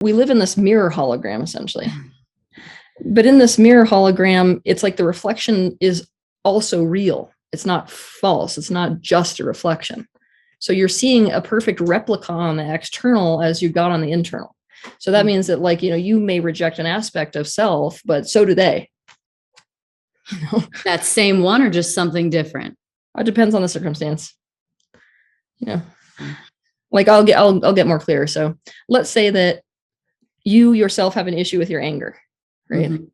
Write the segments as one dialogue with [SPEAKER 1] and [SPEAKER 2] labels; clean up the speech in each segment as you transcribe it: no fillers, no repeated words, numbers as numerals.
[SPEAKER 1] We live in this mirror hologram, essentially. But in this mirror hologram, it's like the reflection is also real. It's not false. It's not just a reflection. So you're seeing a perfect replica on the external as you got on the internal. So that means that, like, you may reject an aspect of self, but so do they.
[SPEAKER 2] That same one or just something different?
[SPEAKER 1] It depends on the circumstance. Like I'll get more clear. So let's say that you yourself have an issue with your anger, right? Mm-hmm.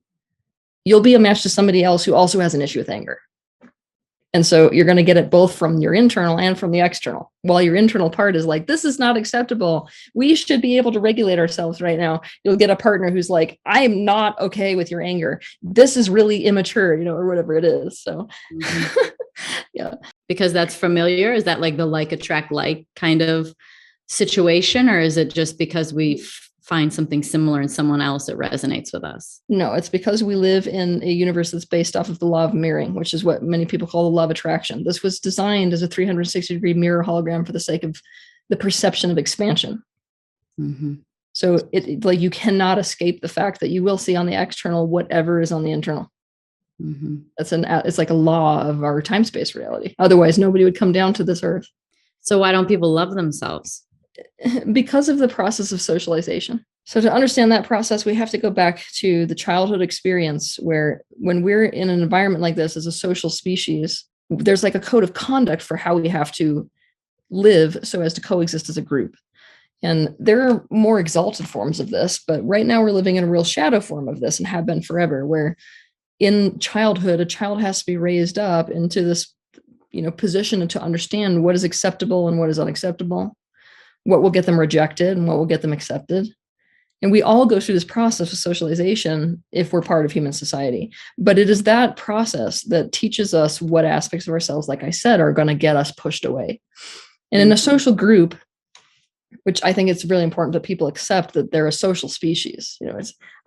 [SPEAKER 1] You'll be a match to somebody else who also has an issue with anger. And so you're going to get it both from your internal and from the external. While your internal part is like, this is not acceptable. We should be able to regulate ourselves right now. You'll get a partner who's like, I'm not okay with your anger. This is really immature, or whatever it is. So, yeah.
[SPEAKER 2] Because that's familiar. Is that like the like attract like kind of situation? Or is it just because we find something similar in someone else that resonates with us?
[SPEAKER 1] No, it's because we live in a universe that's based off of the law of mirroring, which is what many people call the law of attraction. This was designed as a 360-degree mirror hologram for the sake of the perception of expansion. Mm-hmm. So like you cannot escape the fact that you will see on the external whatever is on the internal. Mm-hmm. It's like a law of our time-space reality. Otherwise, nobody would come down to this earth.
[SPEAKER 2] So why don't people love themselves?
[SPEAKER 1] Because of the process of socialization. So to understand that process, we have to go back to the childhood experience where when we're in an environment like this as a social species, there's like a code of conduct for how we have to live so as to coexist as a group. And there are more exalted forms of this, but right now we're living in a real shadow form of this and have been forever, where in childhood, a child has to be raised up into this, position to understand what is acceptable and what is unacceptable, what will get them rejected and what will get them accepted. And we all go through this process of socialization if we're part of human society. But it is that process that teaches us what aspects of ourselves, like I said, are going to get us pushed away. And in a social group, which I think it's really important that people accept that they're a social species.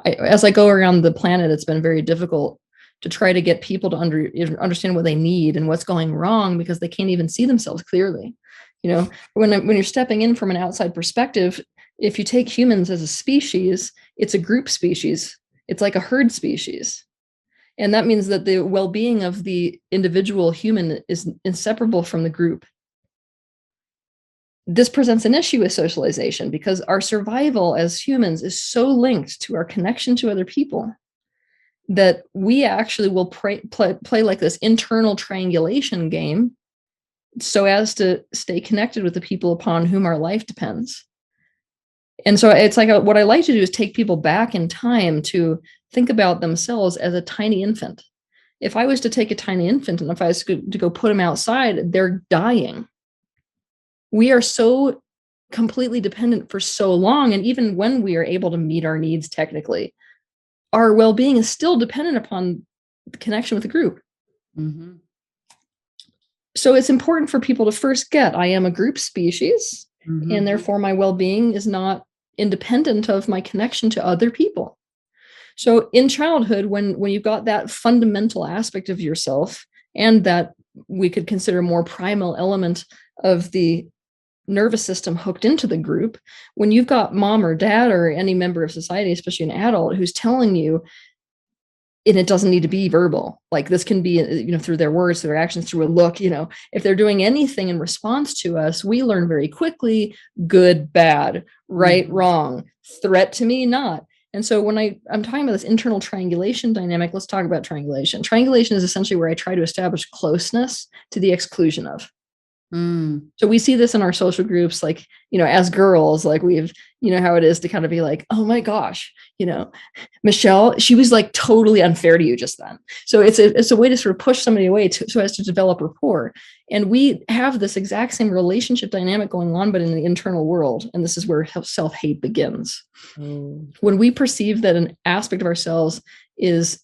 [SPEAKER 1] As I go around the planet, it's been very difficult to try to get people to understand what they need and what's going wrong because they can't even see themselves clearly. When you're stepping in from an outside perspective, if you take humans as a species, it's a group species. It's like a herd species. And that means that the well-being of the individual human is inseparable from the group. This presents an issue with socialization because our survival as humans is so linked to our connection to other people that we actually will play like this internal triangulation game so as to stay connected with the people upon whom our life depends. And so it's like what I like to do is take people back in time to think about themselves as a tiny infant. If I was to take a tiny infant and if I was to go put them outside, they're dying. We are so completely dependent for so long. And even when we are able to meet our needs technically, our well-being is still dependent upon the connection with the group. Mm-hmm. So it's important for people to first get, I am a group species, mm-hmm. and therefore my well-being is not independent of my connection to other people. So in childhood, when you've got that fundamental aspect of yourself and that we could consider more primal element of the nervous system hooked into the group, when you've got mom or dad or any member of society, especially an adult, who's telling you, and it doesn't need to be verbal, like this can be, through their words, through their actions, through a look, if they're doing anything in response to us, we learn very quickly, good, bad, right, mm-hmm. wrong, threat to me, not. And so when I'm talking about this internal triangulation dynamic, let's talk about triangulation. Triangulation is essentially where I try to establish closeness to the exclusion of. So we see this in our social groups, like, as girls, like we've, how it is to kind of be like, oh my gosh, Michelle, she was like totally unfair to you just then. So it's a way to sort of push somebody away so as to develop rapport. And we have this exact same relationship dynamic going on, but in the internal world. And this is where self-hate begins. When we perceive that an aspect of ourselves is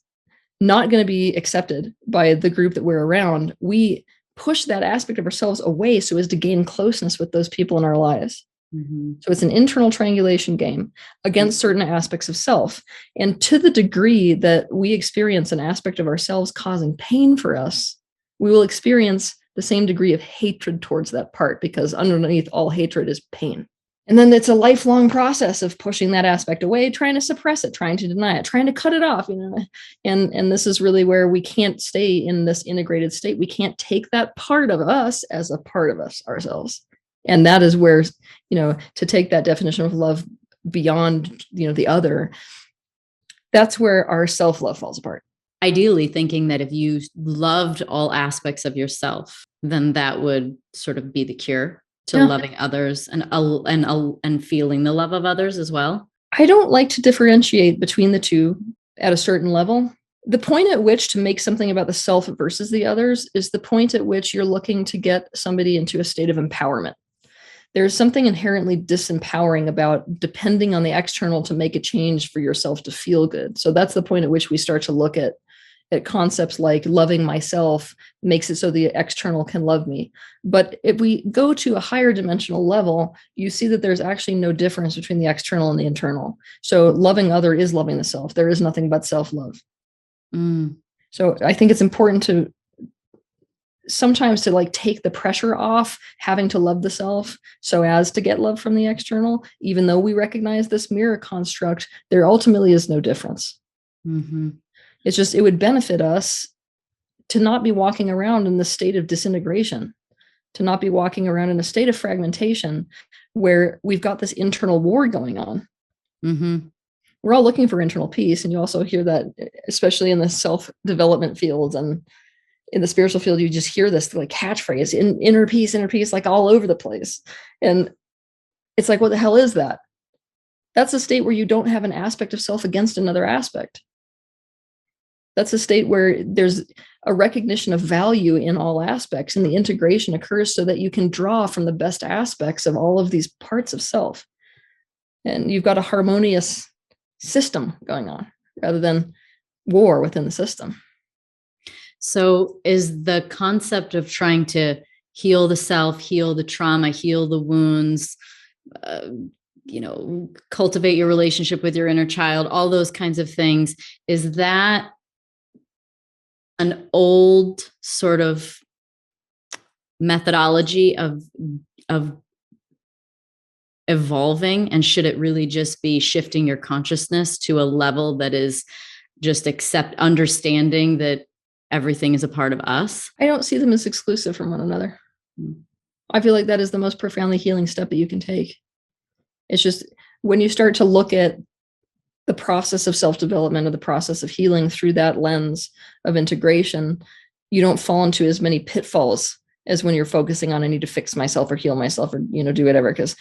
[SPEAKER 1] not going to be accepted by the group that we're around, we push that aspect of ourselves away so as to gain closeness with those people in our lives. Mm-hmm. So it's an internal triangulation game against certain aspects of self. And to the degree that we experience an aspect of ourselves causing pain for us, we will experience the same degree of hatred towards that part, because underneath all hatred is pain. And then it's a lifelong process of pushing that aspect away, trying to suppress it, trying to deny it, trying to cut it off, and this is really where we can't stay in this integrated state. We can't take that part of us as a part of us ourselves. And that is where, to take that definition of love beyond, the other, that's where our self-love falls apart.
[SPEAKER 2] Ideally thinking that if you loved all aspects of yourself, then that would sort of be the cure to loving others and feeling the love of others as well.
[SPEAKER 1] I don't like to differentiate between the two at a certain level. The point at which to make something about the self versus the others is the point at which you're looking to get somebody into a state of empowerment. There's something inherently disempowering about depending on the external to make a change for yourself to feel good. So that's the point at which we start to look at concepts like loving myself makes it so the external can love me. But if we go to a higher dimensional level, you see that there's actually no difference between the external and the internal. So loving other is loving the self. There is nothing but self-love. So I think it's important to sometimes to like take the pressure off having to love the self so as to get love from the external. Even though we recognize this mirror construct, there ultimately is no difference. It's just, it would benefit us to not be walking around in the state of disintegration, to not be walking around in a state of fragmentation where we've got this internal war going on. We're all looking for internal peace. And you also hear that, especially in the self-development fields and in the spiritual field, you just hear this like catchphrase, inner peace, like all over the place. And it's like, what the hell is that? That's a state where you don't have an aspect of self against another aspect. That's a state where there's a recognition of value in all aspects, and the integration occurs so that you can draw from the best aspects of all of these parts of self. And you've got a harmonious system going on rather than war within the system.
[SPEAKER 2] So is the concept of trying to heal the self, heal the trauma, heal the wounds, cultivate your relationship with your inner child, all those kinds of things, is that an old sort of methodology of evolving? And should it really just be shifting your consciousness to a level that is just understanding that everything is a part of us?
[SPEAKER 1] I don't see them as exclusive from one another. I feel like that is the most profoundly healing step that you can take. It's just when you start to look at the process of self-development or the process of healing through that lens of integration, you don't fall into as many pitfalls as when you're focusing on, I need to fix myself or heal myself or, do whatever. Because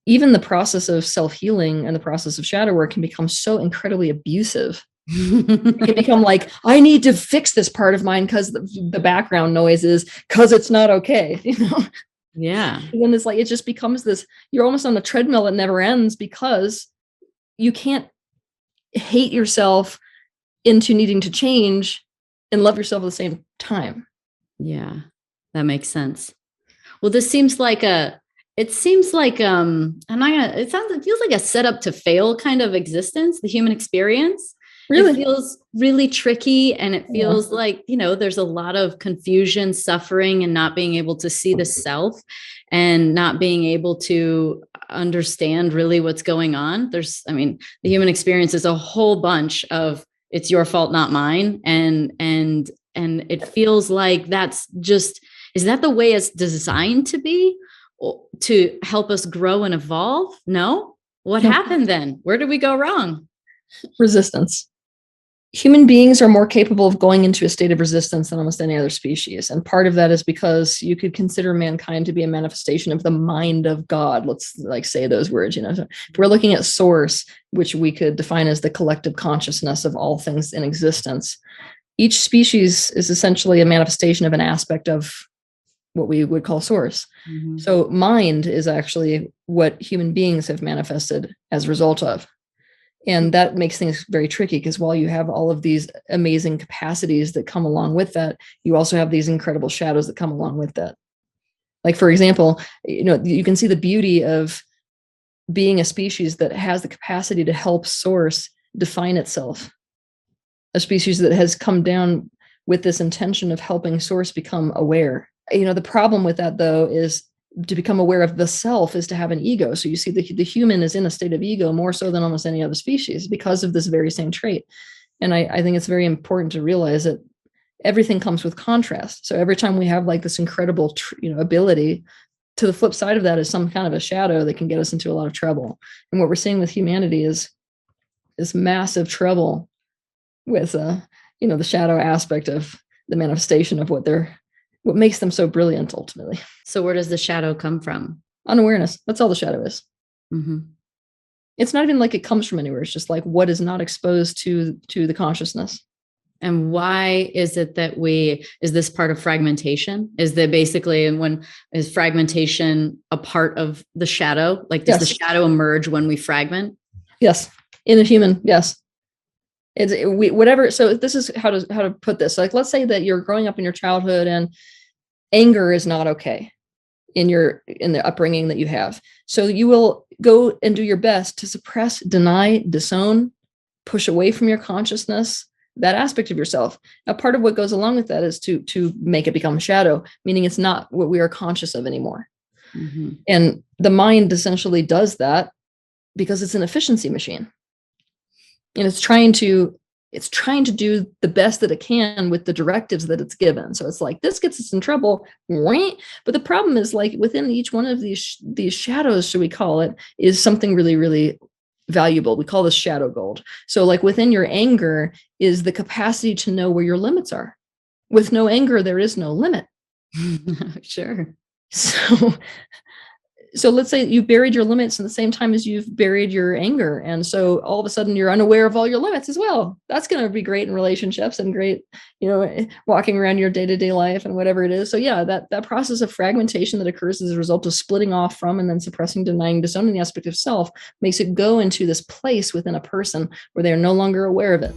[SPEAKER 1] even the process of self-healing and the process of shadow work can become so incredibly abusive. It can become like, I need to fix this part of mine because the background noise is because it's not okay.
[SPEAKER 2] Yeah.
[SPEAKER 1] And then it's like, it just becomes this, you're almost on a treadmill that never ends because you can't hate yourself into needing to change and love yourself at the same time.
[SPEAKER 2] Yeah, that makes sense. Well, it feels like a setup to fail kind of existence, the human experience. Really? It feels really tricky. And it feels like, there's a lot of confusion, suffering, and not being able to see the self and not being able to understand really what's going on. The human experience is a whole bunch of it's your fault, not mine. And it feels like is that the way it's designed to be, to help us grow and evolve? No? What happened then? Where did we go wrong?
[SPEAKER 1] Resistance. Human beings are more capable of going into a state of resistance than almost any other species. And part of that is because you could consider mankind to be a manifestation of the mind of God. Let's say those words, So if we're looking at source, which we could define as the collective consciousness of all things in existence, each species is essentially a manifestation of an aspect of what we would call source. So mind is actually what human beings have manifested as a result of. And that makes things very tricky because while you have all of these amazing capacities that come along with that, you also have these incredible shadows that come along with that. Like, for example, you can see the beauty of being a species that has the capacity to help source define itself. A species that has come down with this intention of helping source become aware. The problem with that, though, is to become aware of the self is to have an ego. So you see the human is in a state of ego more so than almost any other species because of this very same trait. And I think it's very important to realize that everything comes with contrast. So every time we have like this incredible, ability, to the flip side of that is some kind of a shadow that can get us into a lot of trouble. And what we're seeing with humanity is this massive trouble with, the shadow aspect of the manifestation of what makes them so brilliant ultimately.
[SPEAKER 2] So where does the shadow come from?
[SPEAKER 1] Unawareness. That's all the shadow is.
[SPEAKER 2] Mm-hmm.
[SPEAKER 1] It's not even like it comes from anywhere. It's just like what is not exposed to the consciousness.
[SPEAKER 2] And why is it that is this part of fragmentation? Is that basically, is fragmentation a part of the shadow? Like, does the shadow emerge when we fragment?
[SPEAKER 1] Yes. In a human, yes. Whatever. So this is how to put this. Like, let's say that you're growing up in your childhood and anger is not okay in the upbringing that you have. So you will go and do your best to suppress, deny, disown, push away from your consciousness, that aspect of yourself. Now, part of what goes along with that is to make it become shadow, meaning it's not what we are conscious of anymore. Mm-hmm. And the mind essentially does that because it's an efficiency machine. And it's trying to do the best that it can with the directives that it's given. So it's like, this gets us in trouble. But the problem is, like, within each one of these shadows, should we call it, is something really, really valuable. We call this shadow gold. So like within your anger is the capacity to know where your limits are. With no anger, there is no limit.
[SPEAKER 2] Sure.
[SPEAKER 1] So let's say you've buried your limits in the same time as you've buried your anger. And so all of a sudden you're unaware of all your limits as well. That's going to be great in relationships and great, walking around your day-to-day life and whatever it is. So yeah, that process of fragmentation that occurs as a result of splitting off from and then suppressing, denying, disowning the aspect of self makes it go into this place within a person where they are no longer aware of it.